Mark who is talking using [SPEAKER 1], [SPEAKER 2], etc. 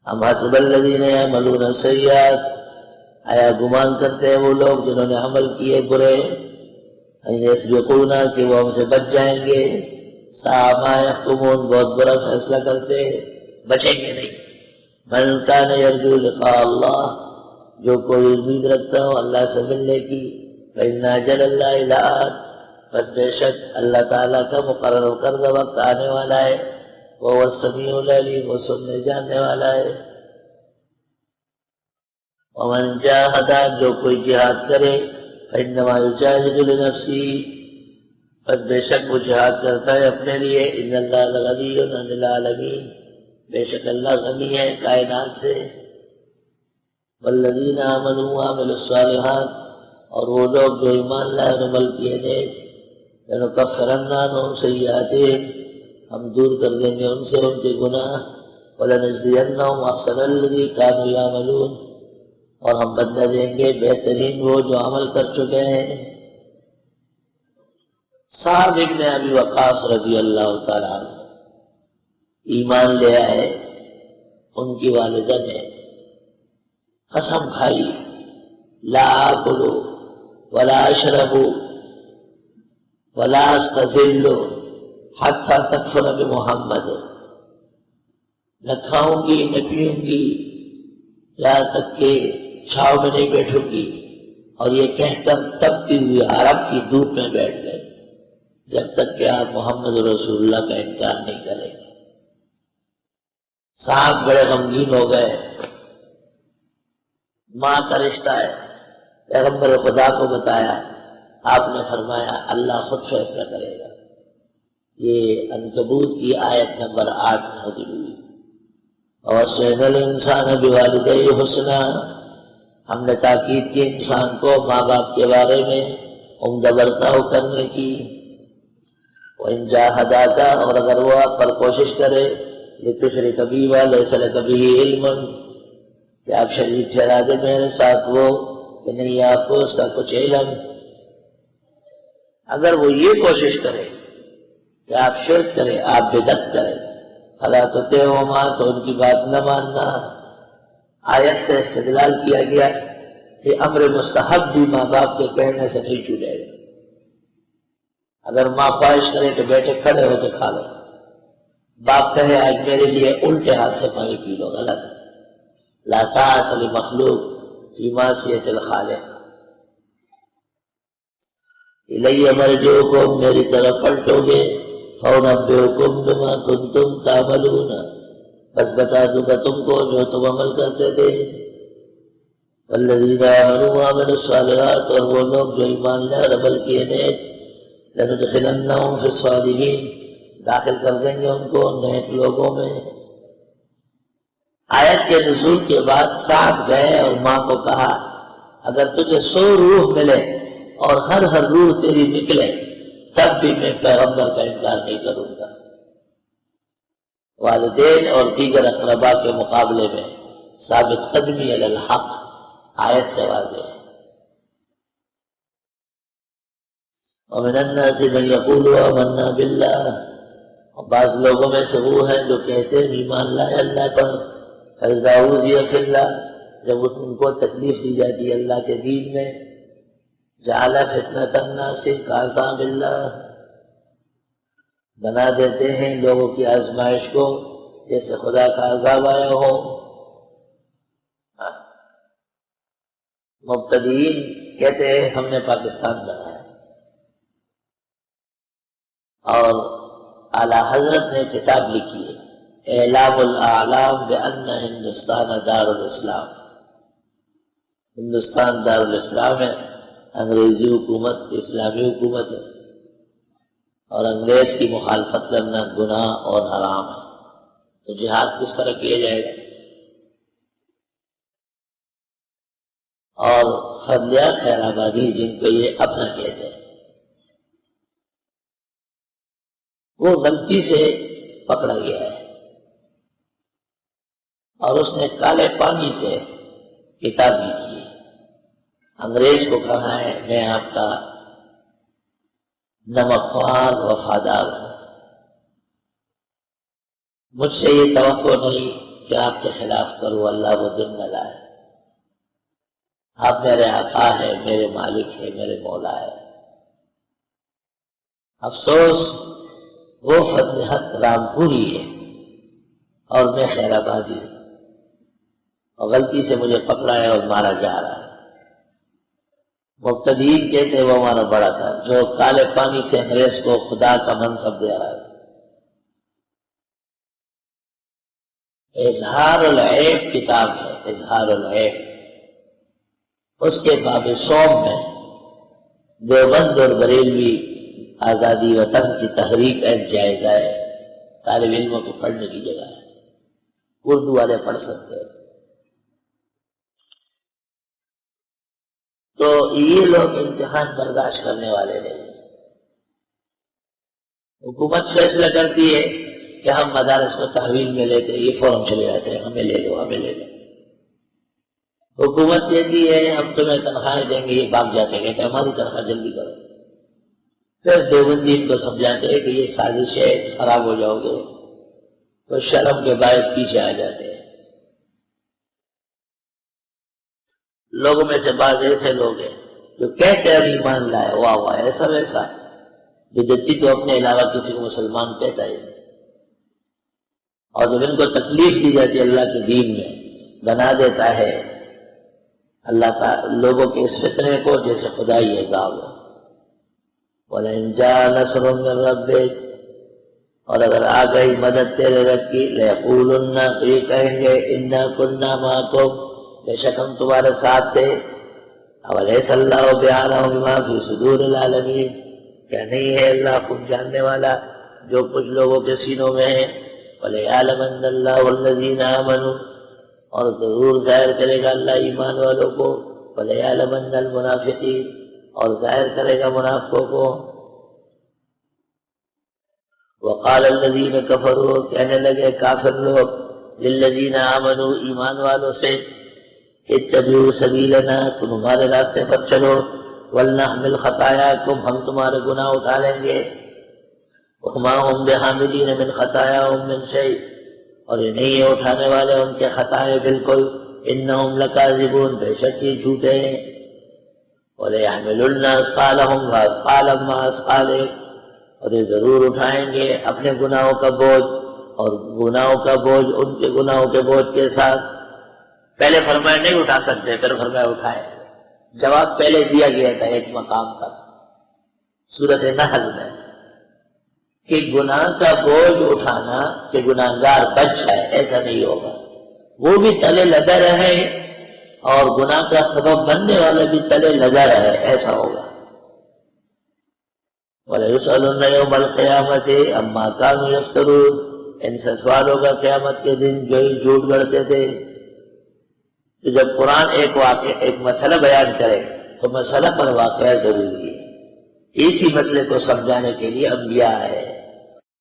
[SPEAKER 1] ہم حسب الذین یعملون السیئات، آیا گمان کرتے ہیں وہ لوگ جنہوں نے عمل کیے برے، ان یسبقونا کہ وہ ہم سے بچ جائیں گے، ساء ما یحکمون بہت برا فیصلہ کرتے، بچیں گے نہیں۔ من کان یرجو لقاء اللہ، جو کوئی امید رکھتا ہو اللہ سے ملنے کی، فإن أجل اللہ لآت، بس بے شک اللہ تعالیٰ کا مقرر کردہ وقت آنے والا ہے، وہ السمیع العلیم، وہ سننے جاننے والا ہے۔ ومن جاہد، جو کوئی جہاد کرے، فإنما یجاہد لنفسہ، بس بے شک وہ جہاد کرتا ہے اپنے لیے، ان اللہ لغنی عن العالمین، بے شک اللہ غنی ہے کائنات سے۔ والذین آمنوا وعملوا الصالحات، اور وہ لوگ جو ایمان لائے اور عمل کیے نیک، لنکفرن عنہم سیئاتہم، ہم دور کر دیں گے ان سے ان کے گناہ، ولنجزینہم احسن الذی کانوا یعملون، اور ہم بدلہ دیں گے بہترین وہ جو عمل کر چکے ہیں۔ سعد بن ابی وقاص رضی اللہ تعالیٰ عنہ ایمان لے آئے، ان کی والدہ نے قسم کھائی، لا آکل ولا اشرب ولا استظل حتی تکفر بمحمد، نہ کھاؤں گی نہ پیوں گی یہاں تک کہ چھاؤں میں نہیں بیٹھوں گی، اور یہ کہہ کر تپتی ہوئی عرب کی دھوپ میں بیٹھ گئے، جب تک کہ آپ محمد رسول اللہ کا انکار نہیں کریں گے۔ سعد بڑے غمگین ہو گئے، ماں کا رشتہ ہے، پیغمبر خدا کو بتایا، آپ نے فرمایا اللہ خود فیصلہ کرے گا۔ یہ عنکبوت کی آیت نمبر 8 نازل ہوئی۔ وَوَصَّيْنَا الْإِنسَانَ بِوَالِدَيْهِ حُسْنًا، ہم نے تاکید کی انسان کو ماں باپ کے بارے میں عمدہ برتاؤ کرنے کی۔ وَإِنْ جَاهَدَاكَ، اور اگر وہ آپ پر کوشش کرے، لِتُشْرِكَ بِي وَلَيْسَ لَكَ بِهِ عِلْمٌ، کہ آپ شریک ٹھہرا دے میرے ساتھ وہ کہ نہیں آپ کو اس کا کچھ علم، اگر وہ یہ کوشش کرے کہ آپ شرک کریں، آپ بدعت کریں، فَلَا تُطِعْهُمَا، تو ان کی بات نہ ماننا۔ آیت سے استدلال کیا گیا کہ امر مستحب بھی ماں باپ کے کہنے سے نہیں چھوٹے گا۔ اگر ماں خواہش کرے کہ بیٹے کھڑے ہو کے کھا لو، باپ کہے آج میرے لیے الٹے ہاتھ سے پانی پی لو، غلط۔ لا طاعۃ لمخلوق فی معصیۃ الخالق۔ الیہ مرجعکم، میری طرف پلٹو گے، فأنبئکم بما کنتم تعملون، بس بتا دوں گا تم کو جو تم عمل کرتے تھے۔ والذین آمنوا وعملوا الصالحات، اور وہ لوگ جو ایمان لائے اور عمل کیے نیک، لندخلنہم فی الصالحین، داخل کر دیں گے ان کو نیک لوگوں میں۔ آیت کے نزول کے بعد سعد گئے اور ماں کو کہا اگر تجھے 100 روح ملے اور ہر روح تیری نکلے تب بھی میں پیغمبر کا انکار نہیں کروں گا۔ والدین اور دیگر اقربا کے مقابلے میں ثابت قدمی علی الحق آیت سے واضح ہے۔ ومن الناس من یقول آمنا باللہ، اور بعض لوگوں میں سے وہ ہیں جو کہتے ہیں ایمان لائے اللہ پر، فإذا اوذی فی اللہ، جب ان کو تکلیف دی جاتی ہے اللہ کے دین میں، جعل فتنۃ الناس کعذاب اللہ، بنا دیتے ہیں لوگوں کی آزمائش کو جیسے خدا کا عذاب آیا ہو۔ مبتدئین کہتے ہیں ہم نے پاکستان بنایا، اور اعلیٰ حضرت نے کتاب لکھی ہے اعلام الاعلام بأن ہندوستان دار الاسلام، ہندوستان دار الاسلام ہے، انگریزی حکومت اسلامی حکومت ہے، اور انگریز کی مخالفت کرنا گناہ اور حرام ہے، تو جہاد کس طرح کیا جائے گا؟ اور فضلیہ خیر آبادی جن کو یہ اپنا کہتے ہیں، وہ غلطی سے پکڑا گیا ہے، اور اس نے کالے پانی سے کتاب لکھی ہے، انگریز کو کہا ہے میں آپ کا نمکخوار وفادار ہوں، مجھ سے یہ توقع نہیں کہ آپ کے خلاف کروں اللہ وہ دن نہ لائے۔ آپ میرے آقا ہے، میرے مالک ہے، میرے مولا ہے۔ افسوس وہ فتحت رامپوری ہے اور میں خیر آبادی ہوں، اور غلطی سے مجھے پکڑا ہے اور مارا جا رہا ہے۔ مبتدئین کہتے وہ ہمارا بڑا تھا جو کالے پانی سے انگریز کو خدا کا منصب دے رہا ہے۔ اظہار العیب کتاب ہے، اظہار العیب، اس کے باب سوم میں دیوبند اور بریلوی آزادی وطن کی تحریک ایک جائزہ ہے، طالب علموں کو پڑھنے کی جگہ ہے، اردو والے پڑھ سکتے ہیں۔ تو یہ لوگ امتحان برداشت کرنے والے نہیں۔ حکومت فیصلہ کرتی ہے کہ ہم مدارس کو تحویل میں لیتے ہیں، یہ فورم چلے جاتے ہیں، ہمیں لے لو ہمیں لے لو۔ حکومت کہتی ہے ہم تمہیں تنخواہیں دیں گے، یہ بھاگ جاتے ہیں کہ ہماری تنخواہ جلدی کرو۔ پھر دیوبندی ان کو سمجھاتے ہیں کہ یہ سازش ہے، خراب ہو جاؤ گے، تو شرم کے باعث پیچھے آ جاتے ہیں۔ لوگوں میں سے بعض ایسے لوگ ہیں جو کہتے ہیں ایمان لائے، واہ واہ ایسا ویسا، جو جدی تو اپنے علاوہ کسی کو مسلمان کہتا ہے، اور جب ان کو تکلیف دی جاتی ہے اللہ کے دین میں، بنا دیتا ہے اللہ تعالی لوگوں کے اس فتنے کو جیسے خدائی عذاب ہو۔ وَلَئِن جَاءَ نَصْرٌ مِّن رَّبِّكَ، اور اگر آ گئی مدد تیرے رب کی، لَيَقُولُنَّ، یہ کہیں گے اِنَّا كُنَّا مَعَكُمْ، بے شک ہم تمہارے ساتھ تھے۔ أَوَلَيْسَ اللَّهُ بِأَعْلَمَ بِمَا فِي صُدُورِ الْعَالَمِينَ، کیا نہیں ہے اللہ خوب جاننے والا جو کچھ لوگوں کے سینوں میں ہے۔ وَلَيَعْلَمَنَّ اللَّهُ الَّذِينَ آمَنُوا، اور ضرور ظاہر کرے گا اللہ ایمان والوں کو۔ وَلَيَعْلَمَنَّ الْمُنَافِقِينَ، اور ظاہر کرے گا منافقوں کو۔ وقال الذین کفروا، کہنے لگے کافر لوگ، للذین آمنوا، ایمان والوں سے، اتبعوا سبیلنا، تم ہمارے راستے پر چلو، ولنحمل خطایاکم، ہم تمہارے گناہ اٹھا لیں گے، وما هم بحاملین من خطایاہم من شیء، اور یہ نہیں ہے اٹھانے والے ان کے خطائے بالکل، انہم لکاذبون، بے شک یہ جھوٹے ہیں۔ وَلَيَحْمِلُنَّ أَثْقَالَهُمْ وَأَثْقَالًا مَّعَ أَثْقَالِهِمْ، اور یہ ضرور اٹھائیں گے اپنے گناہوں کا بوجھ، اور گناہوں کا بوجھ ان کے گناہوں کے بوجھ کے ساتھ۔ پہلے فرمایا نہیں اٹھا سکتے، پھر فرمایا اٹھائے۔ جواب پہلے دیا گیا تھا ایک مقام تک سورۃ نحل میں، کہ گناہ کا بوجھ اٹھانا کہ گناہگار بچ جائے، ایسا نہیں ہوگا، وہ بھی تلے لگا رہے اور گناہ کا سبب بننے والا بھی تلے لگا رہے، ایسا ہوگا۔ وَلَيُسْأَلُنَّ يَوْمَ الْقِيَامَةِ عَمَّا كَانُوا يَفْتَرُونَ، ان سے سوال ہوگا قیامت کے دن جو ہی جھوٹ گڑھتے تھے۔ تو جب قرآن ایک مسئلہ بیان کرے تو مسئلہ پر واقعہ ضروری ہے، اسی مسئلے کو سمجھانے کے لیے انبیاء ہے۔